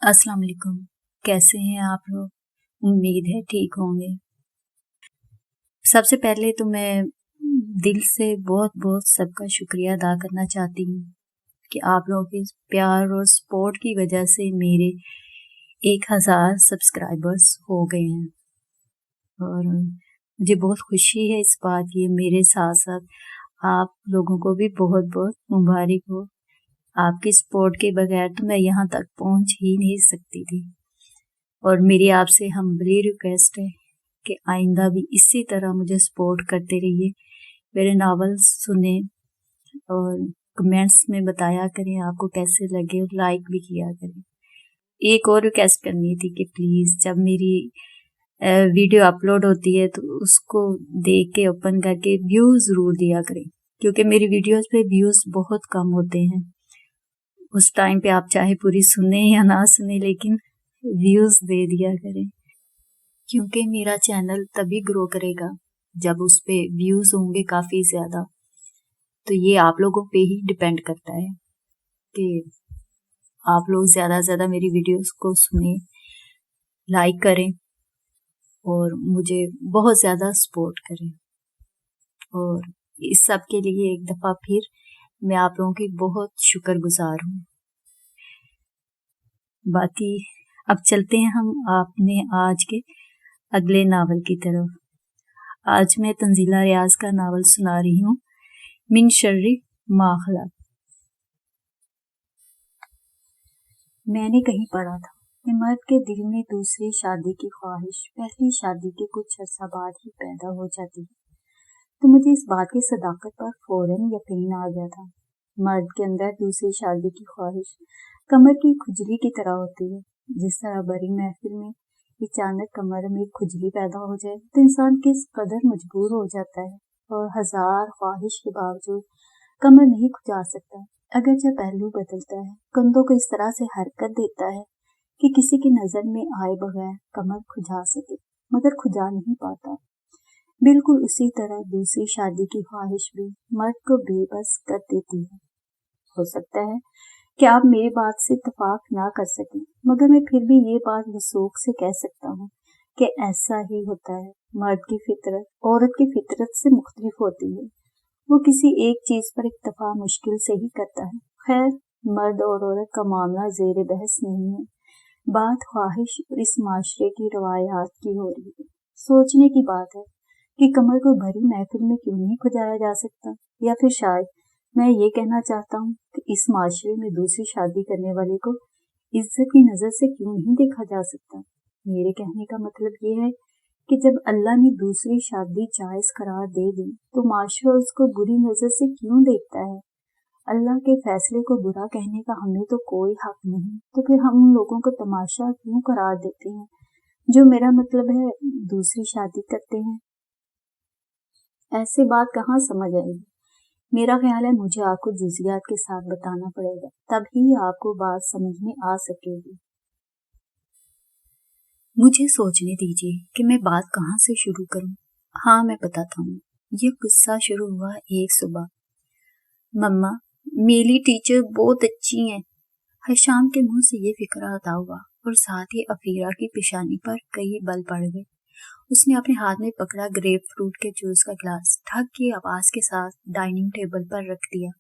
अस्सलाम वालेकुम। कैसे हैं आप लोग? उम्मीद है ठीक होंगे। सबसे पहले तो मैं दिल से बहुत बहुत सबका शुक्रिया अदा करना चाहती हूँ कि आप लोगों के प्यार और सपोर्ट की वजह से मेरे 1000 सब्सक्राइबर्स हो गए हैं और मुझे बहुत खुशी है इस बात की। मेरे साथ साथ आप लोगों को भी बहुत बहुत मुबारक हो। आपकी सपोर्ट के बगैर तो मैं यहाँ तक पहुँच ही नहीं सकती थी और मेरी आपसे हम्बली रिक्वेस्ट है कि आइंदा भी इसी तरह मुझे सपोर्ट करते रहिए, मेरे नावल्स सुने और कमेंट्स में बताया करें आपको कैसे लगे और लाइक भी किया करें। एक और रिक्वेस्ट करनी थी कि प्लीज़ जब मेरी वीडियो अपलोड होती है तो उसको देख के ओपन करके व्यूज़ ज़रूर दिया करें, क्योंकि मेरी वीडियोस पे व्यूज़ बहुत कम होते हैं। उस टाइम पे आप चाहे पूरी सुने या ना सुने लेकिन व्यूज़ दे दिया करें, क्योंकि मेरा चैनल तभी ग्रो करेगा जब उस पे व्यूज़ होंगे काफ़ी ज़्यादा। तो ये आप लोगों पे ही डिपेंड करता है कि आप लोग ज़्यादा से ज़्यादा मेरी वीडियोस को सुने, लाइक करें और मुझे बहुत ज़्यादा सपोर्ट करें। और इस सब के लिए एक दफ़ा फिर मैं आप लोगों की बहुत शुक्रगुजार हूँ। बाकी अब चलते हैं हम आपने आज के अगले नावल की तरफ। आज मैं तंजीला रियाज का नावल सुना रही हूँ, मिन शर्रि मा खलक। मैंने कहीं पढ़ा था कि मर्द के दिल में दूसरी शादी की ख्वाहिश पहली शादी के कुछ अर्सा बाद ही पैदा हो जाती है, तो मुझे इस बात की सदाकत पर फौरन यकीन आ गया था। मर्द के अंदर दूसरी शादी की ख्वाहिश कमर की खुजली की तरह होती है। जिस तरह बड़ी महफिल में अचानक कमर में खुजली पैदा हो जाए तो इंसान किस कदर मजबूर हो जाता है और हजार ख्वाहिश के बावजूद कमर नहीं खुजा सकता। अगर जब पहलू बदलता है, कंधों को इस तरह से हरकत देता है कि किसी की नजर में आए बगैर कमर खुजा सके, मगर खुजा नहीं पाता। बिल्कुल उसी तरह दूसरी शादी की ख्वाहिश भी मर्द को बेबस कर देती है। हो सकता है कि आप मेरी बात से इत्तेफाक ना कर सकें, मगर मैं फिर भी ये बात वसूख से कह सकता हूँ कि ऐसा ही होता है। मर्द की फितरत औरत की फितरत से मुख्तलिफ होती है। वो किसी एक चीज पर इत्तेफा मुश्किल से ही करता है। खैर, मर्द और औरत का मामला जेर बहस नहीं है। बात ख्वाहिश और इस माशरे की रवायात की हो रही है। सोचने की बात है कि कमर को भरी महफिल में क्यों नहीं खुजाया जा सकता, या फिर शायद मैं ये कहना चाहता हूँ कि इस माशरे में दूसरी शादी करने वाले को इज्जत की नजर से क्यों नहीं देखा जा सकता। मेरे कहने का मतलब ये है कि जब अल्लाह ने दूसरी शादी जायज करार दे दी तो माशरा उसको बुरी नजर से क्यों देखता है। अल्लाह के फैसले को बुरा कहने का हमें तो कोई हक नहीं, तो फिर हम उन लोगों को तमाशा क्यों करार देते हैं जो मेरा मतलब है दूसरी शादी करते हैं। ऐसे बात कहाँ समझ आएगी। मेरा ख्याल है मुझे आपको जुजियात के साथ बताना पड़ेगा, तभी आपको बात समझ में आ सकेगी। मुझे सोचने दीजिए कि मैं बात कहाँ से शुरू करूं। हाँ, मैं बताता हूँ। ये किस्सा शुरू हुआ एक सुबह। मम्मा, मेरी टीचर बहुत अच्छी हैं। हशाम के मुंह से ये फिक्रा अदा हुआ और साथ ही अफीरा की पेशानी पर कई बल पड़ गए। उसने अपने हाथ में पकड़ा ग्रेप फ्रूट के जूस का गिलास ठग की आवाज के साथ डाइनिंग टेबल पर रख दिया।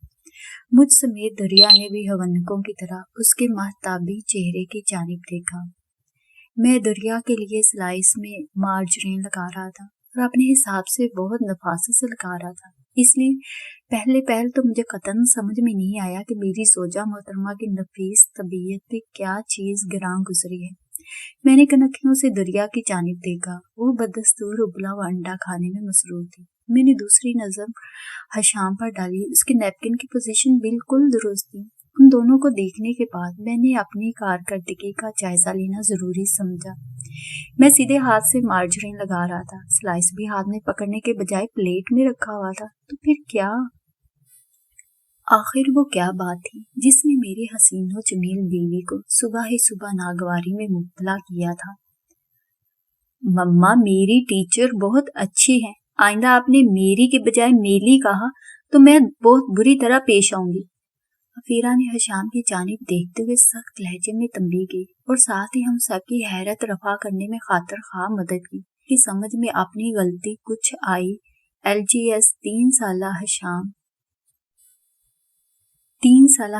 मुझ समेत दरिया ने भी हवन्नकों की तरह उसके महताबी चेहरे की जानिब देखा। मैं दरिया के लिए स्लाइस में मार्जरीन लगा रहा था और अपने हिसाब से बहुत नफासत से लगा रहा था, इसलिए पहले तो मुझे कतन समझ में नहीं आया कि मेरी जोजा मोहतरमा की नफीस तबीयत पे क्या चीज गिरां गुजरी है। मैंने कनखियों से दरिया की जानिब देखा। वो बदस्तूर उबला हुआ अंडा खाने में मसरूफ थी। मैंने दूसरी नजर हशाम पर डाली। उसके नैपकिन की पोजीशन बिल्कुल दुरुस्त थी। उन दोनों को देखने के बाद मैंने अपनी कारकर्दगी का जायजा लेना जरूरी समझा। मैं सीधे हाथ से मार्जरीन लगा रहा था। स्लाइस भी हाथ में पकड़ने के बजाय प्लेट में रखा हुआ था। तो फिर क्या, आखिर वो क्या बात थी जिसने मेरी हसीनो जमील बीवी को सुबह ही सुबह नागवारी में मुब्तला किया था। मम्मा, मेरी टीचर बहुत अच्छी है। आइंदा आपने मेरी के बजाय मेली कहा तो मैं बहुत बुरी तरह पेश आऊंगी। अफीरा ने हशाम की जानिब देखते हुए सख्त लहजे में तंबीह की और साथ ही हम सबकी हैरत रफा करने में खातिर खा मदद की कि समझ में अपनी गलती कुछ आई। LGS 3 साला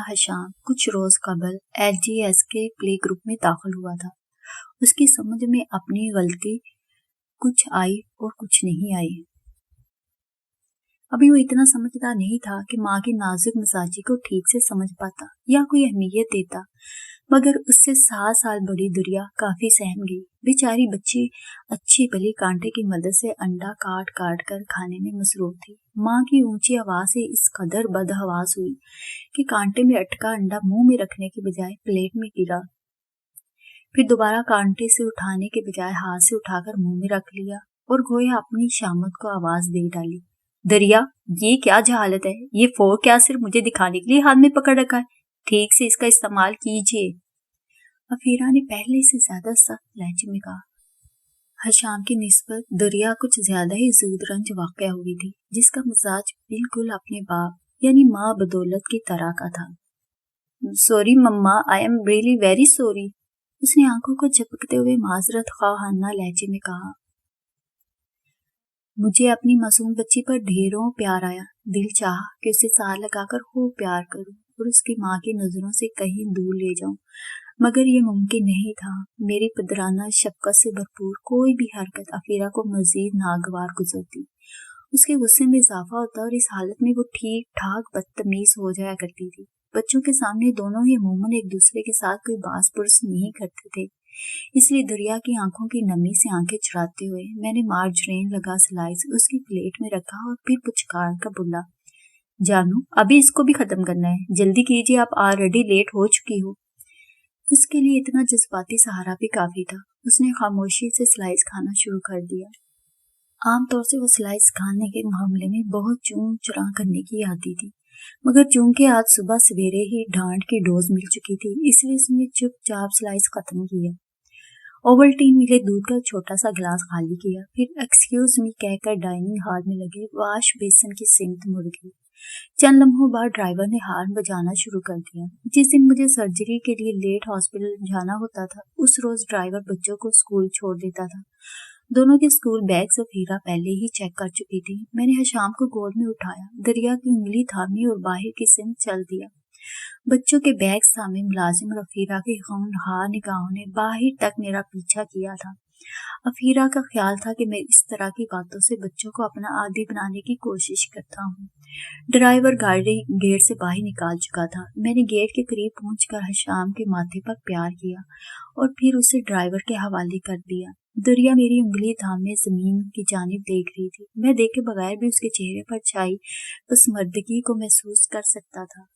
हशाम कुछ रोज कबल LGS के प्ले ग्रुप में दाखिल हुआ था। उसकी समझ में अपनी गलती कुछ आई और कुछ नहीं आई। अभी वो इतना समझदार नहीं था कि माँ की नाजुक मिजाजी को ठीक से समझ पाता या कोई अहमियत देता, मगर उससे 7 साल बड़ी दुरिया काफी सहम गई। बेचारी बच्ची अच्छी भली कांटे की मदद से अंडा काट काट कर खाने में मसरूफ थी। माँ की ऊंची आवाज से इस कदर बदहवास हुई कि कांटे में अटका अंडा मुंह में रखने के बजाय प्लेट में गिरा, फिर दोबारा कांटे से उठाने के बजाय हाथ से उठाकर मुंह में रख लिया और गोया अपनी शामत को आवाज दे डाली, दरिया, ये क्या जहालत है? ये फोर्क क्या सिर्फ मुझे दिखाने के लिए हाथ में पकड़ रखा है? ठीक से इसका इस्तेमाल कीजिए। अफीरा ने पहले से ज्यादा सख्त लहजे में कहा। हशाम की निस्बत दरिया कुछ ज्यादा ही जूदरंज वाक़या हुई थी, जिसका मिजाज बिल्कुल अपने बाप यानी माँ बदौलत की तरह का था। Sorry mamma, I am really very sorry, उसने आंखों को झपकते हुए माजरत ख्वाहाना लहजे में कहा। मुझे अपनी मासूम बच्ची पर ढेरों प्यार आया। दिल चाहा कि उसे सार लगाकर खूब प्यार करूं और उसकी माँ की नजरों से कहीं दूर ले जाऊं, मगर ये मुमकिन नहीं था। मेरी पदराना शफकत से भरपूर कोई भी हरकत अफीरा को मजीद नागवार गुजरती। उसके गुस्से में इजाफा होता और इस हालत में वो ठीक ठाक बदतमीज हो जाया करती थी। बच्चों के सामने दोनों ही अमूमन एक दूसरे के साथ कोई बास पुरस नहीं करते थे, इसलिए दरिया की आंखों की नमी से आंखें चुराते हुए मैंने मार्जरीन लगा स्लाइस उसकी प्लेट में रखा और फिर पुचकार कर बोला, जानू, अभी इसको भी खत्म करना है, जल्दी कीजिए, आप ऑलरेडी लेट हो चुकी हो। उसके लिए इतना जज्बाती सहारा भी काफी था। उसने खामोशी से स्लाइस खाना शुरू कर दिया। आमतौर से वो स्लाइस खाने के मामले में बहुत चूं चुरा करने की आदी थी, मगर चूंकि आज सुबह सवेरे ही डांट की डोज मिल चुकी थी, इसलिए उसने चुपचाप स्लाइस खत्म किया। ओवल्टीन मिले दूध का छोटा सा गिलास खाली किया, फिर एक्सक्यूज मी कहकर डाइनिंग हॉल में लगे वाश बेसिन की सिमत मुड़ गई। चंद लम्हों बाद ड्राइवर ने हार्न बजाना शुरू कर दिया। जिस दिन मुझे सर्जरी के लिए लेट हॉस्पिटल जाना होता था, उस रोज ड्राइवर बच्चों को स्कूल छोड़ देता था। दोनों के स्कूल बैग्स अफीरा पहले ही चेक कर चुकी थी। मैंने हशाम को गोद में उठाया, दरिया की उंगली थामी और बाहर की सिमत चल दिया। बच्चों के बैग सामने मुलाजिम और अफीरा के खूनहार निगाहों ने बाहर तक मेरा पीछा किया था। अफीरा का ख्याल था कि मैं इस तरह की बातों से बच्चों को अपना आदी बनाने की कोशिश करता हूँ। ड्राइवर गाड़ी गेट से बाहर निकाल चुका था। मैंने गेट के करीब पहुंचकर हशाम के माथे पर प्यार किया और फिर उसे ड्राइवर के हवाले कर दिया। दरिया मेरी उंगली थामे जमीन की जानिब देख रही थी। मैं देखे बगैर भी उसके चेहरे पर छाई पसमर्दगी को महसूस कर सकता था।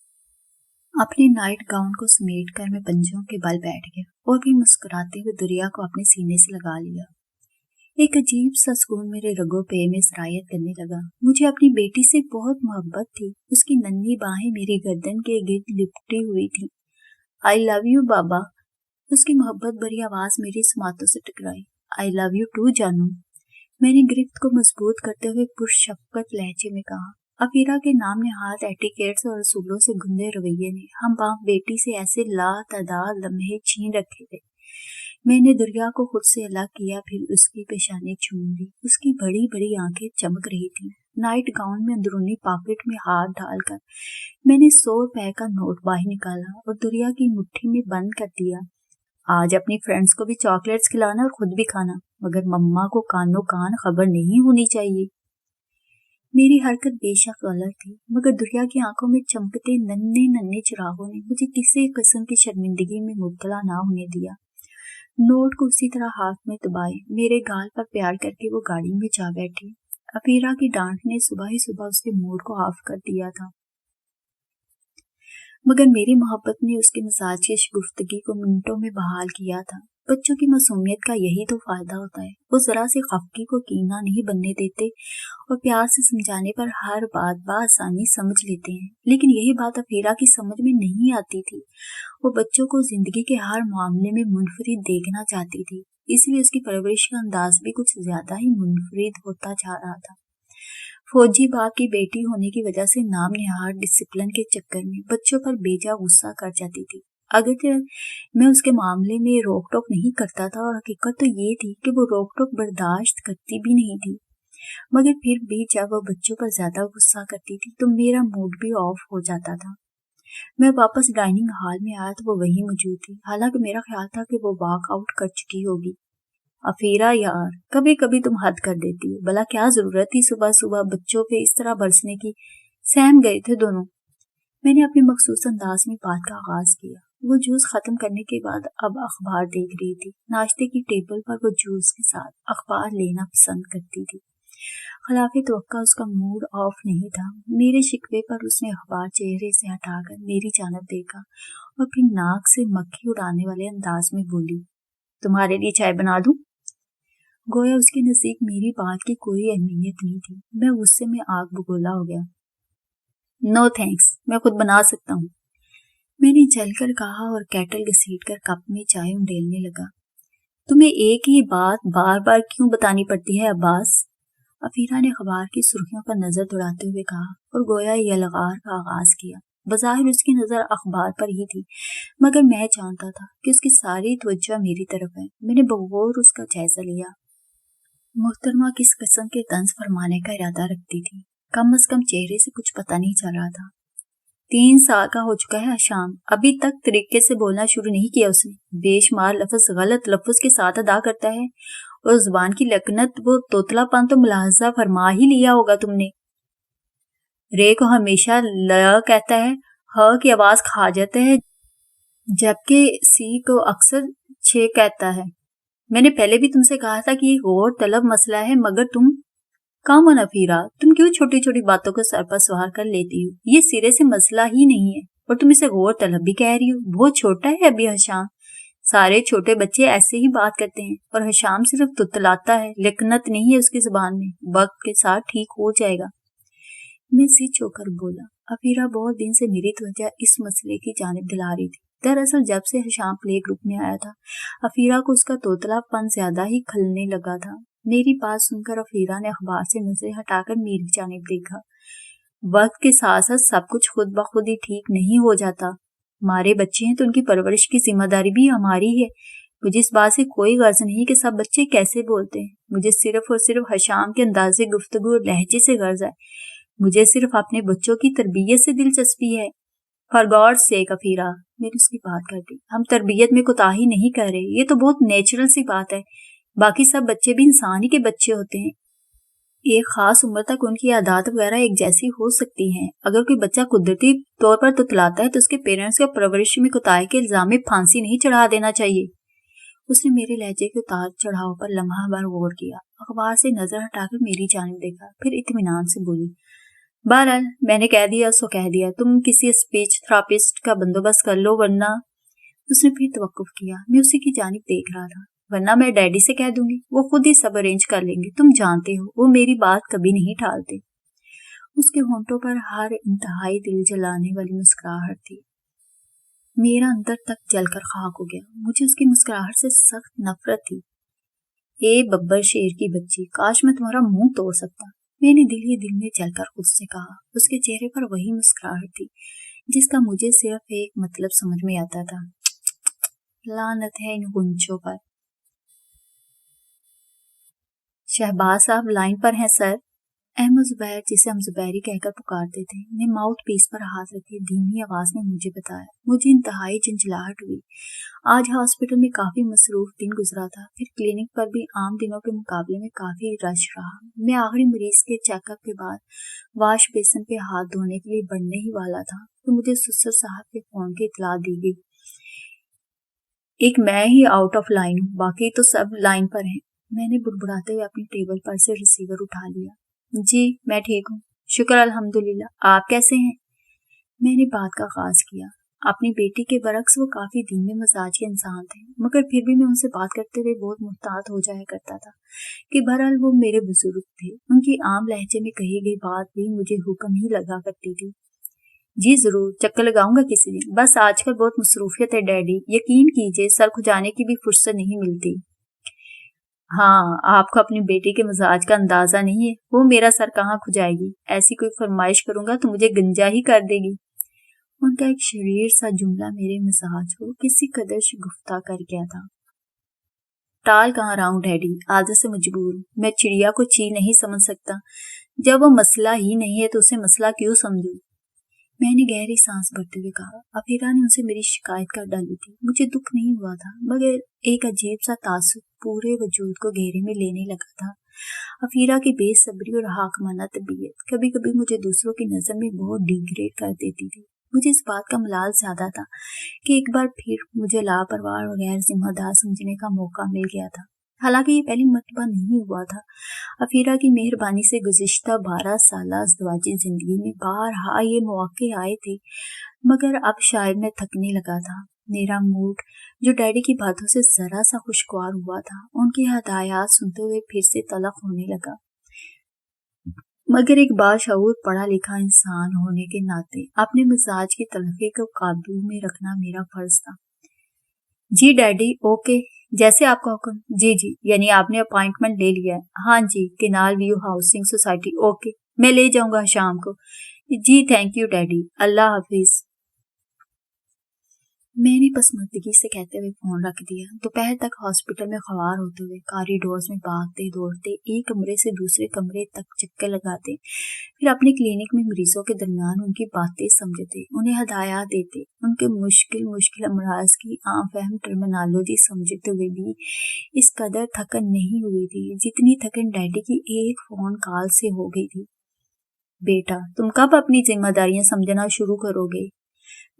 अपने नाइट गाउन को समेट कर मैं पंजों के बल बैठ गया और फिर मुस्कुराते हुए दरिया को अपने सीने से लगा लिया। एक अजीब सा सुकून मेरे रगों पे में सरायत करने लगा। मुझे अपनी बेटी से बहुत मोहब्बत थी। उसकी नन्ही बाहें मेरी गर्दन के गिर्द लिपटी हुई थी। आई लव यू बाबा, उसकी मोहब्बत भरी आवाज मेरी समातों से टकराई। आई लव यू टू जानू, मैंने गिरफ्त को मजबूत करते हुए पुरशफकत लहजे में कहा। अफीरा के नाम ने हाथ एटिकेट्स और असूलों से गुंदे रवैये ने हम बाप बेटी से ऐसे लातादाद लम्हे छीन रखे थे। मैंने दुरिया को खुद से अलग किया, फिर उसकी पेशानी चूम ली। उसकी बड़ी बड़ी आंखें चमक रही थीं। नाइट गाउन में अंदरूनी पॉकेट में हाथ डालकर मैंने 100 रुपए का नोट बाहर निकाला और दुरिया की मुट्ठी में बंद कर दिया। आज अपनी फ्रेंड्स को भी चॉकलेट्स खिलाना और खुद भी खाना, मगर मम्मा को कानो कान खबर नहीं होनी चाहिए। मेरी हरकत बेशक गलत थी, मगर दुरिया की आंखों में चमकते नन्हे नन्हे चिरागों ने मुझे किसी किस्म की शर्मिंदगी में मुब्तला ना होने दिया। नोट को उसी तरह हाथ में दबाए मेरे गाल पर प्यार करके वो गाड़ी में जा बैठी। अफीरा की डांट ने सुबह ही सुबह उसके मूड को ऑफ कर दिया था, मगर मेरी मोहब्बत ने उसके मिजाज की गुफ्तगी को मिनटों में बहाल किया था। बच्चों की मासूमियत का यही तो फायदा होता है। वो जरा सी खफगी को कीना नहीं बनने देते और प्यार से समझाने पर हर बात बआसानी समझ लेते हैं। लेकिन यही बात अफीरा की समझ में नहीं आती थी। वो बच्चों को जिंदगी के हर मामले में मुनफरिद देखना चाहती थी, इसलिए उसकी परवरिश का अंदाज भी कुछ ज्यादा ही मुनफरिद होता जा रहा था। फौजी बाप की बेटी होने की वजह से नाम निहार डिसिप्लिन के चक्कर में बच्चों पर बेजा गुस्सा कर जाती थी। अगर मैं उसके मामले में रोक टोक नहीं करता था, और हकीकत तो ये थी कि वो रोक टोक बर्दाश्त करती भी नहीं थी, मगर फिर भी जब वो बच्चों पर ज्यादा गुस्सा करती थी तो मेरा मूड भी ऑफ हो जाता था। मैं वापस डाइनिंग हॉल में आया तो वो वहीं मौजूद थी। हालांकि मेरा ख्याल था कि वो वॉक आउट कर चुकी होगी। अफीरा यार, कभी कभी तुम हद कर देती हो। भला क्या जरूरत थी सुबह सुबह बच्चों पे इस तरह बरसने की। सहम गए थे दोनों। मैंने अपने मखसूस अंदाज में बात का आगाज किया। वो जूस खत्म करने के बाद अब अखबार देख रही थी। नाश्ते की टेबल पर वो जूस के साथ अखबार लेना पसंद करती थी। खिलाफे तवक्का उसका मूड ऑफ नहीं था। मेरे शिकवे पर उसने अखबार चेहरे से हटाकर मेरी जानब देखा और फिर नाक से मक्खी उड़ाने वाले अंदाज में बोली, तुम्हारे लिए चाय बना दूं? गोया उसके नजदीक मेरी बात की कोई अहमियत नहीं थी। मैं गुस्से में आग बगोला हो गया। नो थैंक्स, मैं खुद बना सकता हूँ, मैंने जलकर कहा और केटल घसीटकर कप में चाय उंडेलने लगा। तुम्हें एक ही बात बार बार क्यों बतानी पड़ती है अब्बास? अफीरा ने अखबार की सुर्खियों पर नजर दौड़ाते हुए कहा और गोया यलगार का आगाज किया। बज़ाहिर उसकी नजर अखबार पर ही थी, मगर मैं जानता था कि उसकी सारी तवज्जो मेरी तरफ है। मैंने बगौर उसका जायजा लिया। मुहतरमा किस किस्म के तंज फरमाने का इरादा रखती थी? कम अज कम चेहरे से कुछ पता नहीं चल रहा था। 3 साल का हो चुका है आशाम, अभी तक तरीके से बोलना शुरू नहीं किया उसने। बेशुमार लफ्ज गलत लफ्ज के साथ अदा करता है, और जुबान की लकनत वो तोतलापन तो मुलाहजा फरमा ही लिया होगा तुमने। रे को हमेशा ल कहता है, ह की आवाज खा जाता है, जबकि सी को अक्सर छे कहता है। मैंने पहले भी तुमसे कहा था कि ये गौर तलब मसला है, मगर तुम काम अफीरा, तुम क्यों छोटी छोटी बातों को सर पर सवार कर लेती हो? ये सिरे से मसला ही नहीं है, और तुम इसे गौर तलब भी कह रही हो। बहुत छोटा है अभी हशाम, सारे छोटे बच्चे ऐसे ही बात करते हैं, और हशाम सिर्फ तुतलाता है, लिकनत नहीं है उसकी जुबान में। वक्त के साथ ठीक हो जाएगा। मैं सिच होकर बोला। अफीरा बहुत दिन से मेरी तवज्जो इस मसले की जानिब दिला रही थी। दरअसल जब से हशाम प्ले ग्रुप में आया था, अफीरा को उसका तोतलापन ज्यादा ही खलने लगा था। मेरी बात सुनकर अफीरा ने अखबार से नजरें हटाकर मेरी जानिब देखा। वक्त के साथ साथ सब कुछ खुद ब खुद ही ठीक नहीं हो जाता। हमारे बच्चे हैं तो उनकी परवरिश की जिम्मेदारी भी हमारी है। मुझे इस बात से कोई गर्ज नहीं कि सब बच्चे कैसे बोलते हैं। मुझे सिर्फ और सिर्फ हशाम के अंदाजे गुफ्तगू और लहजे से गर्ज है। मुझे सिर्फ अपने बच्चों की तरबियत से दिलचस्पी है। फॉर गॉड सेक अफीरा, मैंने उसकी बात कर दी, हम तरबियत में कोताही नहीं कर रहे। ये तो बहुत नेचुरल सी बात है। बाकी सब बच्चे भी इंसान ही के बच्चे होते हैं। एक खास उम्र तक उनकी आदत वगैरह एक जैसी हो सकती हैं। अगर कोई बच्चा कुदरती तौर पर तुतलाता है तो उसके पेरेंट्स को परवरिश में कोताही के इल्जाम में फांसी नहीं चढ़ा देना चाहिए। उसने मेरे लहजे के उतार चढ़ाव पर लम्हा भर गौर किया, अखबार से नजर हटाकर मेरी जानिब देखा, फिर इत्मीनान से बोली, बहरहाल मैंने कह दिया सो कह दिया, तुम किसी स्पीच थेरेपिस्ट का बंदोबस्त कर लो, वरना। उसने फिर तवक्कुफ किया। मैं उसी की जानिब देख रहा था। वरना मैं डैडी से कह दूंगी, वो खुद ही सब अरेंज कर लेंगे। तुम जानते हो वो मेरी बात कभी नहीं टालते। उसके होंठों पर हर इंतहाई दिल जलाने वाली मुस्कुराहट थी। मेरा अंदर तक जलकर खाक हो गया। मुझे उसकी मुस्कुराहट से सख्त नफरत थी। ए बब्बर शेर की बच्ची, काश मैं तुम्हारा मुंह तोड़ सकता, मैंने दिल ही दिल में जलकर खुद से कहा। उसके चेहरे पर वही मुस्कुराहट थी जिसका मुझे सिर्फ एक मतलब समझ में आता था, लानत है इन गुंचों पर। शहबाज साहब लाइन पर हैं सर। अहमद जुबैर, जिसे हम जुबैरी कहकर पुकारते थे, ने माउथ पीस पर हाथ रखे धीमी आवाज में मुझे बताया। मुझे इंतहाई झंझलाहट हुई। आज हॉस्पिटल में काफी मसरूफ दिन गुजरा था, फिर क्लिनिक पर भी आम दिनों के मुकाबले में काफी रश रहा। मैं आखिरी मरीज के चेकअप के बाद वाश बेसिन पे हाथ धोने के लिए बढ़ने ही वाला था तो मुझे सुसर साहब के फोन की इतला दी गई। एक मैं ही आउट ऑफ लाइन हूँ, बाकी तो सब लाइन पर हैं। मैंने बुड़बुड़ाते हुए अपनी टेबल पर से रिसीवर उठा लिया। जी मैं ठीक हूँ, शुक्र अल्हम्दुलिल्लाह, आप कैसे हैं? मैंने बात का आगाज किया। अपनी बेटी के बरक्स वो काफी धीमे मिजाज के इंसान थे, मगर फिर भी मैं उनसे बात करते हुए बहुत मुहतात हो जाया करता था कि बहरहाल वो मेरे बुजुर्ग थे। उनकी आम लहजे में कही गई बात भी मुझे हुक्म ही लगा करती थी। जी जरूर, चक्कर लगाऊंगा किसी दिन, बस आजकल बहुत मसरूफियत है डैडी, यकीन कीजिए सर खुजाने की भी फुर्सत नहीं मिलती। ہاں، آپ کو اپنی بیٹی کے مزاج کا اندازہ نہیں ہے، وہ میرا سر کہاں کھجائے گی، ایسی کوئی فرمائش کروں گا تو مجھے گنجا ہی کر دے گی۔ ان کا ایک شریر سا جملہ میرے مزاج کو کسی قدر شگفتہ کر گیا تھا۔ ٹال کہاں رہا ہوں ڈیڈی، عادت سے مجبور ہوں، میں چڑیا کو چیل نہیں سمجھ سکتا، جب وہ مسئلہ ہی نہیں ہے تو اسے مسئلہ کیوں سمجھوں؟ میں نے گہری سانس بھرتے ہوئے کہا، افیرا نے ان سے میری شکایت کر ڈالی تھی، مجھے دکھ نہیں ہوا تھا، مگر ایک عجیب سا تعصب پورے وجود کو گھیرے میں لینے لگا تھا۔ افیرا کی بے صبری اور حاکمانہ طبیعت کبھی کبھی مجھے دوسروں کی نظر میں بہت ڈیگریڈ کر دیتی تھی۔ مجھے اس بات کا ملال زیادہ تھا کہ ایک بار پھر مجھے لاپرواہ اور غیر ذمہ دار سمجھنے کا موقع مل گیا تھا، حالانکہ یہ پہلی مرتبہ نہیں ہوا تھا۔ افیرا کی مہربانی سے گزشتہ 12 سالہ ازدواجی زندگی میں بارہا یہ مواقع آئے تھے، مگر اب شاید میں تھکنے لگا تھا۔ میرا موڈ جو ڈیڈی کی باتوں سے ذرا سا خوشگوار ہوا تھا، ان کی ہدایات سنتے ہوئے پھر سے تلخ ہونے لگا۔ مگر ایک باشعور پڑھا لکھا انسان ہونے کے ناطے اپنے مزاج کی تلخی کو قابو میں رکھنا میرا فرض تھا۔ جی ڈیڈی، اوکے، جیسے آپ کا حکم۔ جی، یعنی آپ نے اپائنٹمنٹ لے لیا ہے؟ ہاں جی، canal view housing society, okay, میں لے جاؤں گا شام کو۔ جی تھینک یو ڈیڈی، اللہ حافظ۔ میں نے پسماندگی سے کہتے ہوئے فون رکھ دیا۔ دوپہر تک ہاسپٹل میں خوار ہوتے ہوئے کاریڈورز میں بھاگتے دوڑتے ایک کمرے سے دوسرے کمرے تک چکر لگاتے، پھر اپنے کلینک میں مریضوں کے درمیان ان کی باتیں سمجھتے، انہیں ہدایات دیتے، ان کے مشکل امراض کی عام فہم ٹرمینالوجی سمجھتے ہوئے بھی اس قدر تھکن نہیں ہوئی تھی جتنی تھکن ڈیڈی کی ایک فون کال سے ہو گئی تھی۔ بیٹا، تم کب اپنی ذمہ داریاں سمجھنا شروع کرو گے؟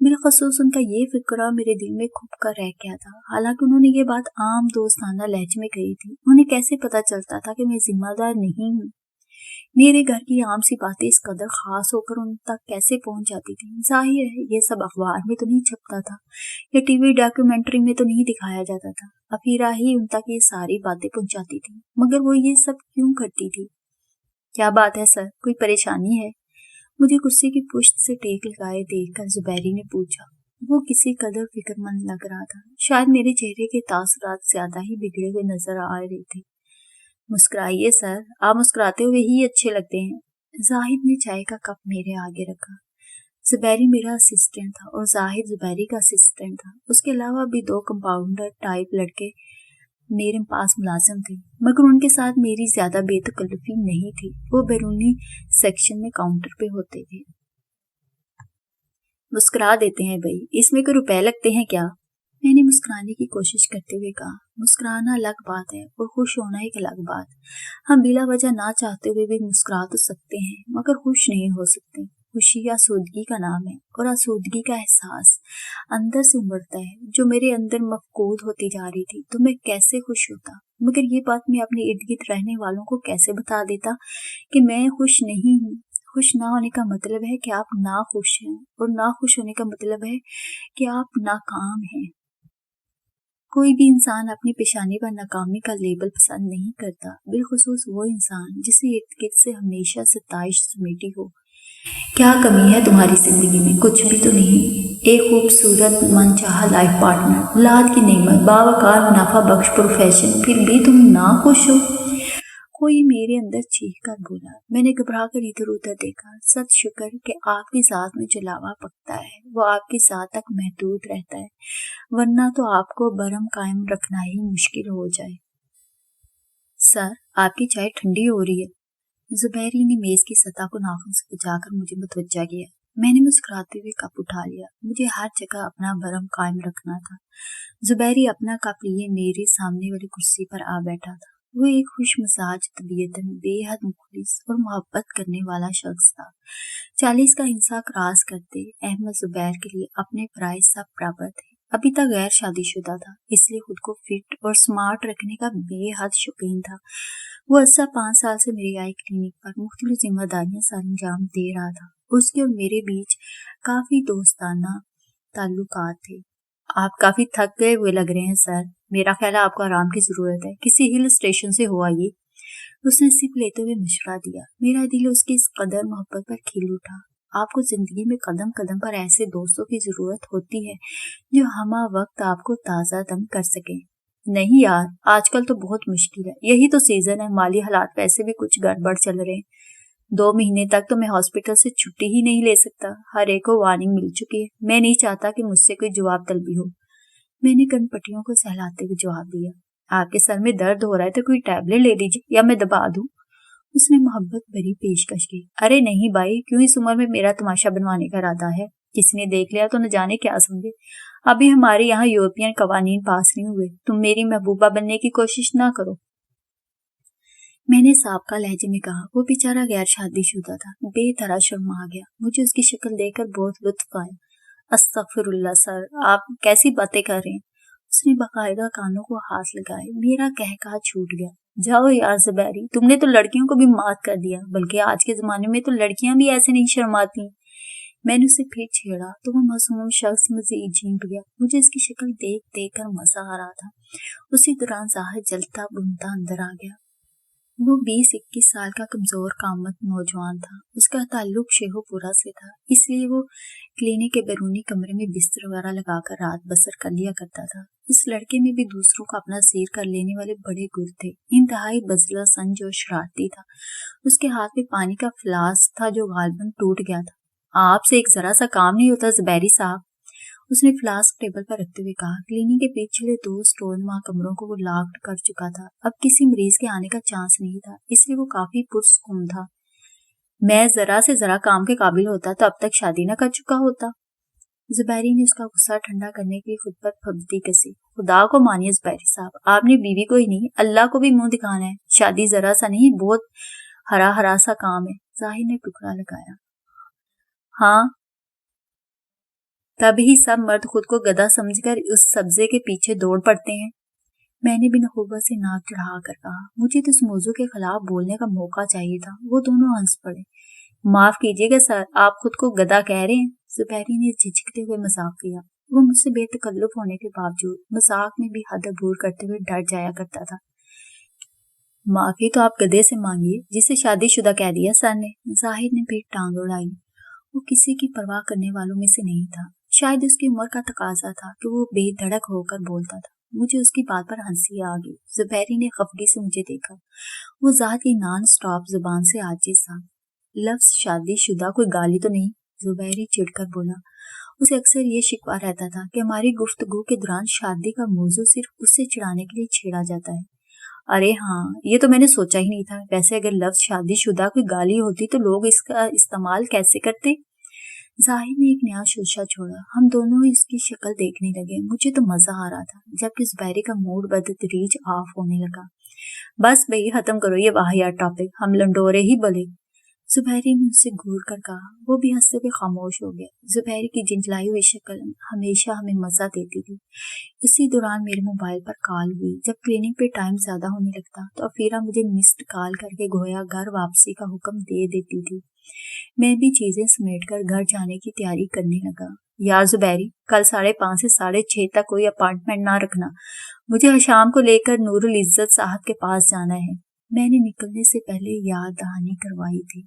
بالخصوص ان کا یہ فکرہ میرے دل میں کھپ کر رہ گیا تھا، حالانکہ انہوں نے یہ بات عام دوستانہ لہجے میں کہی تھی۔ انہیں کیسے پتا چلتا تھا کہ میں ذمہ دار نہیں ہوں؟ میرے گھر کی عام سی باتیں اس قدر خاص ہو کر ان تک کیسے پہنچ جاتی تھی؟ ظاہر ہے یہ سب اخبار میں تو نہیں چھپتا تھا یا ٹی وی ڈاکیومنٹری میں تو نہیں دکھایا جاتا تھا۔ افیرا ہی ان تک یہ ساری باتیں پہنچاتی تھی، مگر وہ یہ سب کیوں کرتی تھی؟ کیا بات ہے سر، کوئی پریشانی ہے؟ مجھے کرسی کی پشت سے ٹیک لگائے دیکھ کر زبیری نے پوچھا۔ وہ کسی قدر فکر مند لگ رہا تھا، شاید میرے چہرے کے تاثرات زیادہ ہی بگڑے ہوئے نظر آ رہے تھے۔ مسکرائیے سر، آپ مسکراتے ہوئے ہی اچھے لگتے ہیں۔ زاہد نے چائے کا کپ میرے آگے رکھا۔ زبیری میرا اسسٹنٹ تھا اور زاہد زبیری کا اسسٹنٹ تھا۔ اس کے علاوہ بھی 2 کمپاؤنڈر ٹائپ لڑکے میرے پاس ملازم تھے، مگر ان کے ساتھ میری زیادہ بے تکلفی نہیں تھی، وہ بیرونی سیکشن میں کاؤنٹر پہ ہوتے تھے۔ مسکرا دیتے ہیں بھائی، اس میں کوئی روپے لگتے ہیں کیا؟ میں نے مسکرانے کی کوشش کرتے ہوئے کہا، مسکرانا الگ بات ہے اور خوش ہونا ایک الگ بات۔ ہم بلا وجہ نہ چاہتے ہوئے بھی مسکرا تو سکتے ہیں، مگر خوش نہیں ہو سکتے۔ خوشی آسودگی کا نام ہے، اور آسودگی کا احساس اندر سے امڑتا ہے، جو میرے اندر مفقود ہوتی جا رہی تھی۔ تو میں کیسے خوش ہوتا؟ مگر یہ بات میں اپنے ارد گرد رہنے والوں کو کیسے بتا دیتا کہ میں خوش نہیں ہوں؟ خوش نہ ہونے کا مطلب ہے کہ آپ ناخوش ہیں، اور ناخوش ہونے کا مطلب ہے کہ آپ ناکام ہیں۔ کوئی بھی انسان اپنی پیشانی پر ناکامی کا لیبل پسند نہیں کرتا، بالخصوص وہ انسان جسے ارد گرد سے ہمیشہ ستائش سمیٹی ہو۔ کیا کمی ہے تمہاری زندگی میں؟ کچھ بھی تو نہیں۔ ایک خوبصورت من چاہا لائف پارٹنر، اولاد کی نعمت، باوقار منافع بخش پروفیشن، پھر بھی تم ناخوش ہو؟ کوئی میرے اندر چیخ کر بولا۔ میں نے گھبرا کر ادھر ادھر دیکھا۔ ست شکر کہ آپ کی ذات میں جو لاوا پکتا ہے وہ آپ کی ذات تک محدود رہتا ہے، ورنہ تو آپ کو برہم قائم رکھنا ہی مشکل ہو جائے۔ سر، آپ کی چائے ٹھنڈی ہو رہی ہے۔ زبیری نے میز کی سطح کو ناخن سے بجا کر مجھے متوجہ کیا۔ میں نے مسکراتے ہوئے کپ اٹھا لیا۔ مجھے ہر جگہ اپنا برہم قائم رکھنا تھا۔ زبیری اپنا کپ لیے میرے سامنے والی کرسی پر آ بیٹھا تھا۔ وہ ایک خوش مزاج طبیعتاً بے حد مخلص اور محبت کرنے والا شخص تھا۔ 40 کا ہنسا کراس کرتے احمد زبیر کے لیے اپنے فرائض سب برابر تھے۔ ابھی تک غیر شادی شدہ تھا، اس لیے خود کو فٹ اور سمارٹ رکھنے کا بے حد شوقین تھا۔ وہ عرصہ 5 سال سے میرے آئی کلینک پر مختلف ذمہ داریاں سر انجام دے رہا تھا۔ اس کے اور میرے بیچ کافی دوستانہ تعلقات تھے۔ آپ کافی تھک گئے ہوئے لگ رہے ہیں سر، میرا خیال ہے آپ کو آرام کی ضرورت ہے، کسی ہل اسٹیشن سے ہو آئیے۔ اس نے سپ لیتے ہوئے مشورہ دیا۔ میرا دل اس کی اس قدر محبت پر کھل اٹھا۔ آپ کو زندگی میں قدم قدم پر ایسے دوستوں کی ضرورت ہوتی ہے جو ہمہ وقت آپ کو تازہ دم کر سکیں۔ نہیں یار، آج کل تو بہت مشکل ہے، یہی تو سیزن ہے، مالی حالات ویسے بھی کچھ گڑبڑ چل رہے ہیں۔ 2 مہینے تک تو میں ہاسپٹل سے چھٹی ہی نہیں لے سکتا، ہر ایک کو وارننگ مل چکی ہے، میں نہیں چاہتا کہ مجھ سے کوئی جواب طلبی ہو۔ میں نے کن پٹیوں کو سہلاتے ہوئے جواب دیا، آپ کے سر میں درد ہو رہا ہے تو کوئی ٹیبلٹ لے لیجیے یا میں دبا دوں۔ اس نے محبت بھری پیشکش کی۔ ارے نہیں بھائی، کیوں اس عمر میں میرا تماشا بنوانے کا ارادہ ہے؟ کسی نے دیکھ لیا تو نہ جانے کیا سمجھے۔ ابھی ہمارے یہاں یورپین قوانین پاس نہیں ہوئے، تم میری محبوبہ بننے کی کوشش نہ کرو۔ میں نے سابقہ لہجے میں کہا۔ وہ بیچارہ غیر شادی شدہ تھا، بے طرح شرما گیا۔ مجھے اس کی شکل دیکھ کر بہت لطف آیا۔ استغفر اللہ سر، آپ کیسی باتیں کر رہے ہیں؟ اس نے باقاعدہ کانوں کو ہاتھ لگائے۔ میرا کہکہا چھوٹ گیا۔ جاؤ یار زبیری، تم نے تو لڑکیوں کو بھی مات کر دیا، بلکہ آج کے زمانے میں تو لڑکیاں بھی ایسے نہیں شرماتی۔ میں نے اسے پھر چھیڑا تو وہ معصوم شخص مزید جھینپ گیا۔ مجھے اس کی شکل دیکھ دیکھ کر مزہ آ رہا تھا۔ اسی دوران ظاہر جلتا بنتا اندر آ گیا۔ وہ 20-21 سال کا کمزور قامت نوجوان تھا۔ اس کا تعلق شیخو پورہ سے تھا، اس لیے وہ کلینک کے بیرونی کمرے میں بستر وغیرہ لگا کر رات بسر کر لیا کرتا تھا۔ اس لڑکے میں بھی دوسروں کو اپنا سیر کر لینے والے بڑے گر تھے۔ انتہائی بزلہ سنج اور شرارتی تھا۔ اس کے ہاتھ میں پانی کا فلاس تھا جو غالباً ٹوٹ گیا تھا۔ آپ سے ایک ذرا سا کام نہیں ہوتا زبیری صاحب؟ اس نے فلاسک ٹیبل پر رکھتے ہوئے کہا۔ کلینک کے پچھلے 2 اسٹور نما کمروں کو وہ لاک کر چکا تھا۔ اب کسی مریض کے آنے کا چانس نہیں تھا، اس لیے وہ کافی پرسکون تھا۔ میں ذرا سے ذرا کام کے قابل ہوتا تو اب تک شادی نہ کر چکا ہوتا۔ زبیری نے اس کا غصہ ٹھنڈا کرنے کے لیے خود پر پھبتی کسی۔ خدا کو مانیے زبیری صاحب، آپ نے بیوی کو ہی نہیں اللہ کو بھی منہ دکھانا ہے۔ شادی ذرا سا نہیں، بہت ہرا ہرا سا کام ہے۔ ظاہر نے ٹکڑا لگایا۔ ہاں، تب ہی سب مرد خود کو گدھا سمجھ کر اس سبزے کے پیچھے دوڑ پڑتے ہیں۔ میں نے بھی نخوبہ سے ناک چڑھا کر کہا۔ مجھے تو اس موضوع کے خلاف بولنے کا موقع چاہیے تھا۔ وہ دونوں ہنس پڑے۔ معاف کیجیے گا سر، آپ خود کو گدھا کہہ رہے ہیں؟ زبیری نے جھجکتے ہوئے مذاق کیا۔ وہ مجھ سے بے تکلف ہونے کے باوجود مذاق میں بھی حد عبور کرتے ہوئے ڈر جایا کرتا تھا۔ معافی تو آپ گدھے سے مانگیے جسے شادی شدہ کہہ دیا سر نے۔ ظاہر نے پھر ٹانگ اڑائی۔ وہ کسی کی پرواہ کرنے والوں میں سے نہیں تھا۔ شاید اس کی عمر کا تقاضا تھا کہ وہ بے دھڑک ہو کر بولتا تھا۔ مجھے اس کی بات پر ہنسی آ گئی۔ زبیری نے خفگی سے مجھے دیکھا۔ وہ ذات کی نان سٹاپ زبان سے عاجز تھا۔ لفظ شادی شدہ کوئی گالی تو نہیں؟ زبیری چڑ کر بولا۔ اسے اکثر یہ شکوہ رہتا تھا کہ ہماری گفتگو کے دوران شادی کا موضوع صرف اس سے چڑھانے کے لیے چھیڑا جاتا ہے۔ ارے ہاں، یہ تو میں نے سوچا ہی نہیں تھا۔ ویسے اگر لفظ شادی شدہ کوئی گالی ہوتی تو لوگ اس کا استعمال کیسے کرتے؟ ظاہر نے ایک نیا شوشہ چھوڑا۔ ہم دونوں اس کی شکل دیکھنے لگے۔ مجھے تو مزہ آ رہا تھا، جبکہ زبیری کا موڈ بدتدریج آف ہونے لگا۔ بس بھئی ختم کرو یہ واہیات ٹاپک، ہم لنڈورے ہی بولے، زبیری نے اس سے گھور کر کہا۔ وہ بھی ہنستے ہوئے خاموش ہو گیا۔ زبیری کی جنجلائی ہوئی شکل ہمیشہ ہمیں مزہ دیتی تھی۔ اسی دوران میرے موبائل پر کال ہوئی۔ جب کلینک پہ ٹائم زیادہ ہونے لگتا تو افیرہ مجھے مسڈ کال کر کے گویا گھر واپسی کا حکم دے دیتی تھی۔ میں بھی چیزیں سمیٹ کر گھر جانے کی تیاری کرنے لگا۔ یار زبیری، کل 5:30 سے 6:30 تک کوئی اپائنٹمنٹ نہ رکھنا، مجھے شام کو لے کر نور العزت صاحب کے پاس جانا ہے۔ میں نے نکلنے سے پہلے یاد دہانی کروائی تھی۔